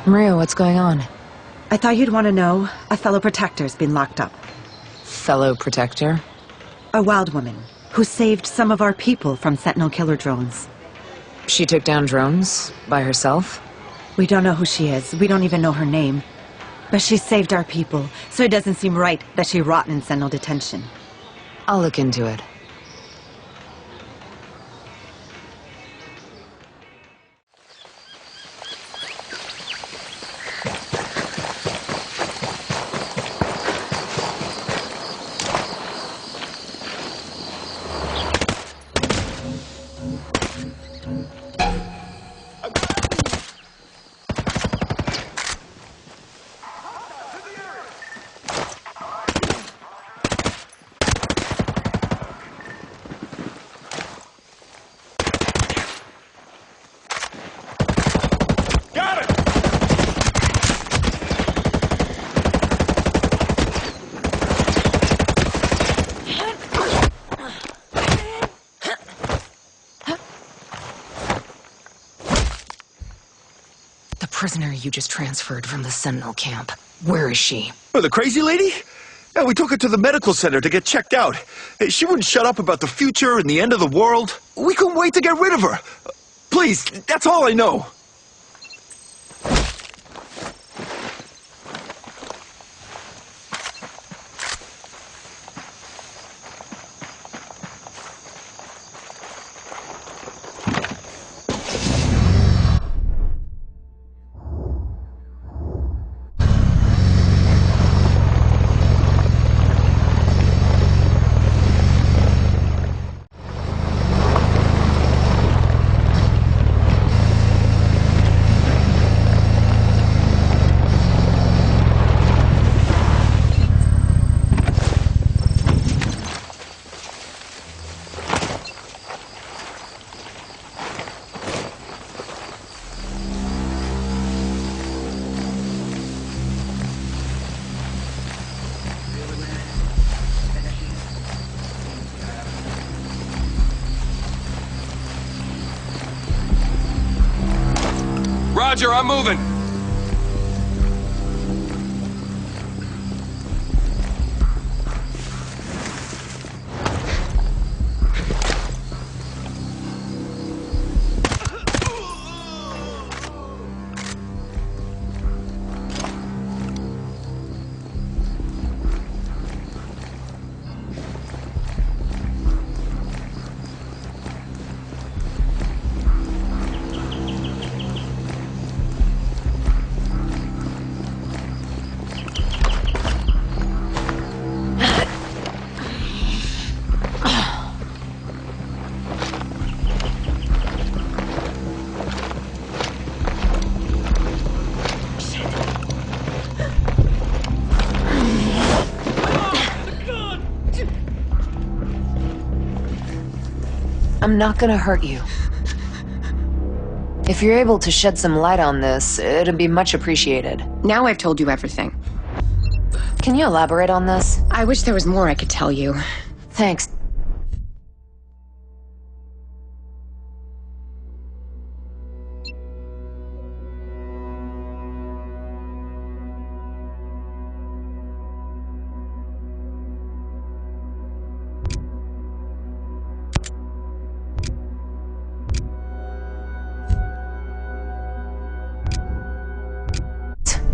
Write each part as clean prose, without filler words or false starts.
Maria, what's going on? I thought you'd want to know. A fellow protector's been locked up. Fellow protector? A wild woman who saved some of our people from Sentinel killer drones. She took down drones by herself? We don't know who she is. We don't even know her name. But she saved our people, so it doesn't seem right that she rot in Sentinel detention. I'll look into it. The prisoner you just transferred from the Sentinel camp. Where is she? Oh, the crazy lady? Yeah, we took her to the medical center to get checked out. She wouldn't shut up about the future and the end of the world. We couldn't wait to get rid of her. Please, that's all I know. Roger, I'm moving. I'm not gonna hurt you. If you're able to shed some light on this, it'd be much appreciated. Now I've told you everything. Can you elaborate on this? I wish there was more I could tell you. Thanks.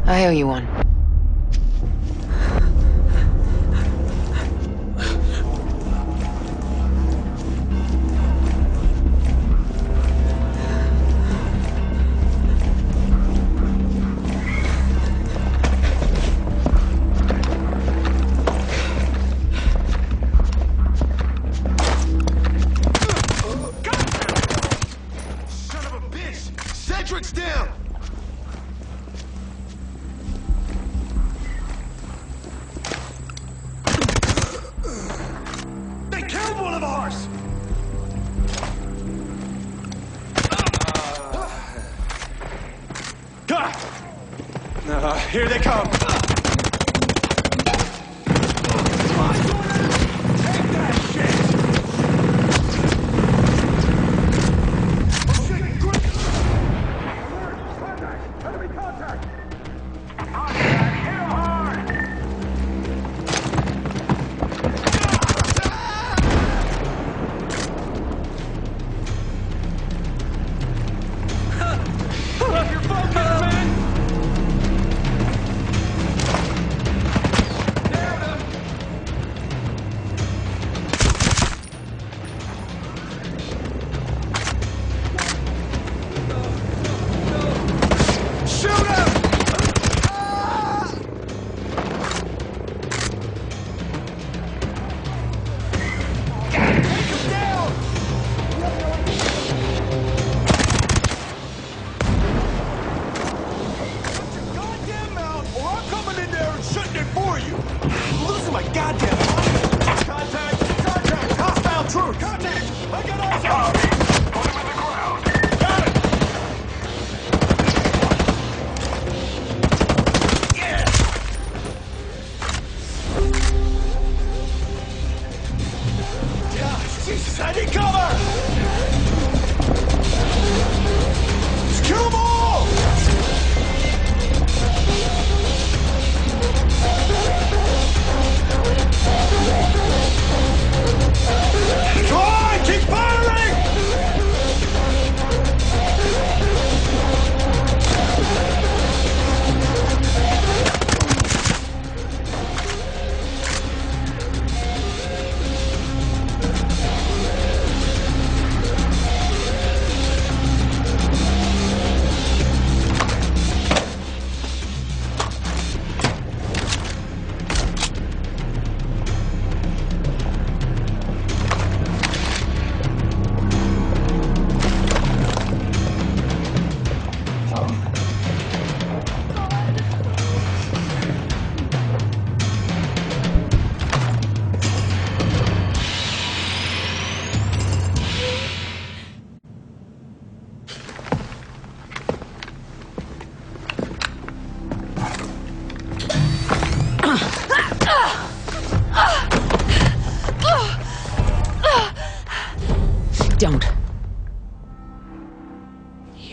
I owe you one. Son of a bitch! Cedric's down! They killed one of ours! Here they come! Take that shit! Oh shit! Alert! Contact! Enemy contact!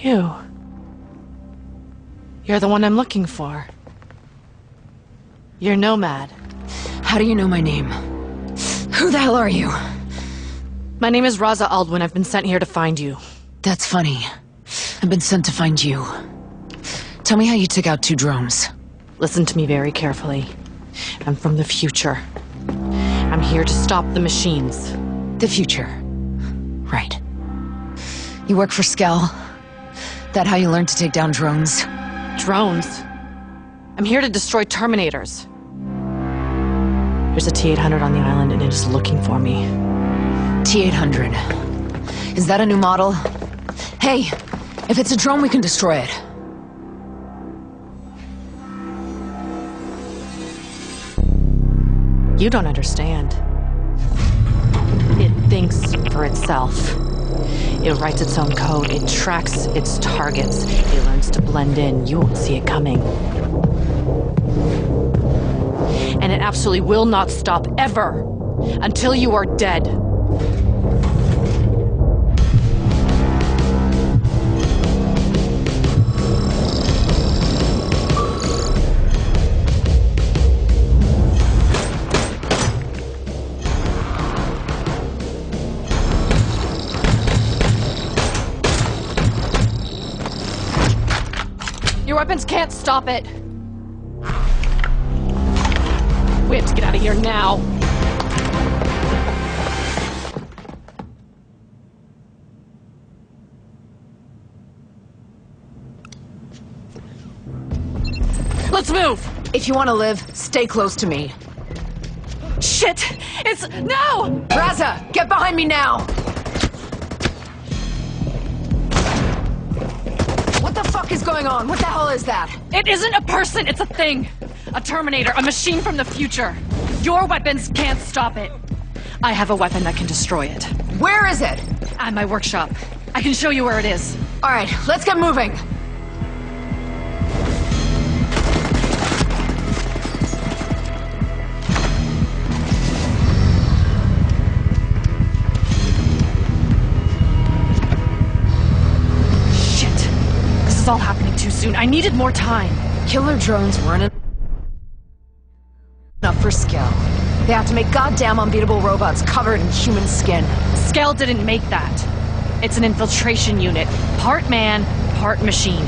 You. You're the one I'm looking for. You're Nomad. How do you know my name? Who the hell are you? My name is Raza Aldwin. I've been sent here to find you. That's funny. I've been sent to find you. Tell me how you took out 2 drones. Listen to me very carefully. I'm from the future. I'm here to stop the machines. The future. Right. You work for Skell? That how you learned to take down drones? Drones? I'm here to destroy Terminators. There's a T-800 on the island and it is looking for me. T-800. Is that a new model? Hey, if it's a drone, we can destroy it. You don't understand. It thinks for itself. It writes its own code. It tracks its targets. It learns to blend in. You won't see it coming. And it absolutely will not stop ever until you are dead. Your weapons can't stop it. We have to get out of here now. Let's move! If you want to live, stay close to me. Shit! It's... No! Raza, get behind me now! What the fuck is going on? What the hell is that? It isn't a person, it's a thing! A Terminator, a machine from the future. Your weapons can't stop it. I have a weapon that can destroy it. Where is it? At my workshop. I can show you where it is. All right, let's get moving. Shit. This is all happening too soon. I needed more time. Killer drones weren't enough for Skell. They have to make goddamn unbeatable robots covered in human skin. Skell didn't make that. It's an infiltration unit. Part man, part machine.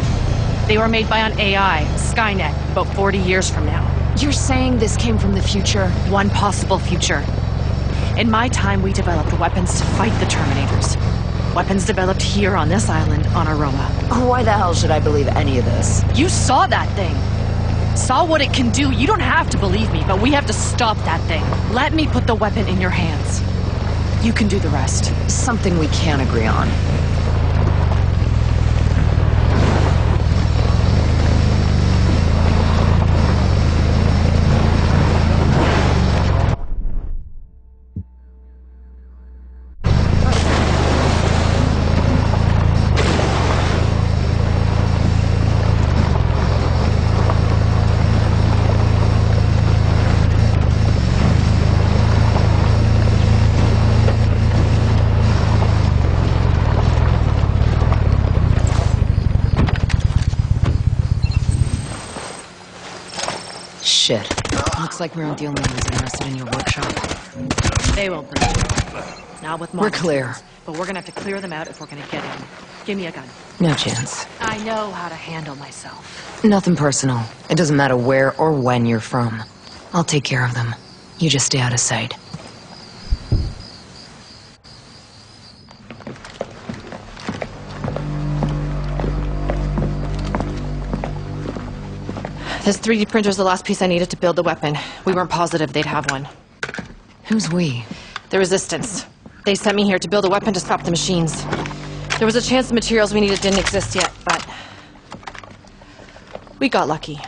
They were made by an AI, Skynet, about 40 years from now. You're saying this came from the future? One possible future. In my time, we developed weapons to fight the Terminators. Weapons developed here on this island on Aroma. Why the hell should I believe any of this? You saw that thing. Saw what it can do. You don't have to believe me, but we have to stop that thing. Let me put the weapon in your hands. You can do the rest. Something we can agree on. Shit. Looks like we aren't the only ones interested in your workshop. They won't believe it. Not with more. We're clear. But we're gonna have to clear them out if we're gonna get in. Give me a gun. No chance. I know how to handle myself. Nothing personal. It doesn't matter where or when you're from. I'll take care of them. You just stay out of sight. This 3D printer is the last piece I needed to build the weapon. We weren't positive they'd have one. Who's we? The Resistance. They sent me here to build a weapon to stop the machines. There was a chance the materials we needed didn't exist yet, but... we got lucky.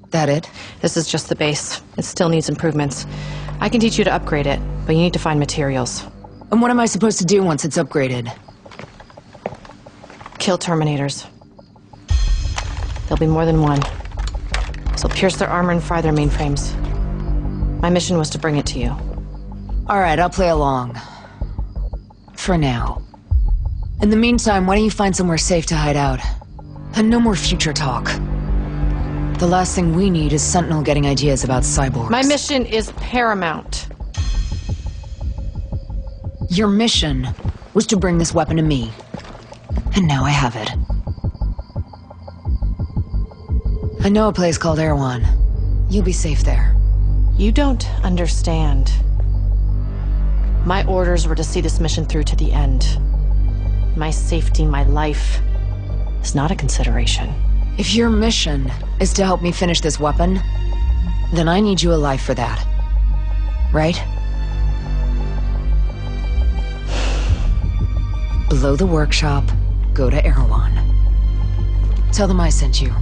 That it? This is just the base. It still needs improvements. I can teach you to upgrade it, but you need to find materials. And what am I supposed to do once it's upgraded? Kill Terminators. There'll be more than one. So pierce their armor and fry their mainframes. My mission was to bring it to you. All right, I'll play along. For now. In the meantime, why don't you find somewhere safe to hide out? And no more future talk. The last thing we need is Sentinel getting ideas about cyborgs. My mission is paramount. Your mission was to bring this weapon to me. And now I have it. I know a place called Erewhon. You'll be safe there. You don't understand. My orders were to see this mission through to the end. My safety, my life, is not a consideration. If your mission is to help me finish this weapon, then I need you alive for that. Right? Blow the workshop, go to Erewhon. Tell them I sent you.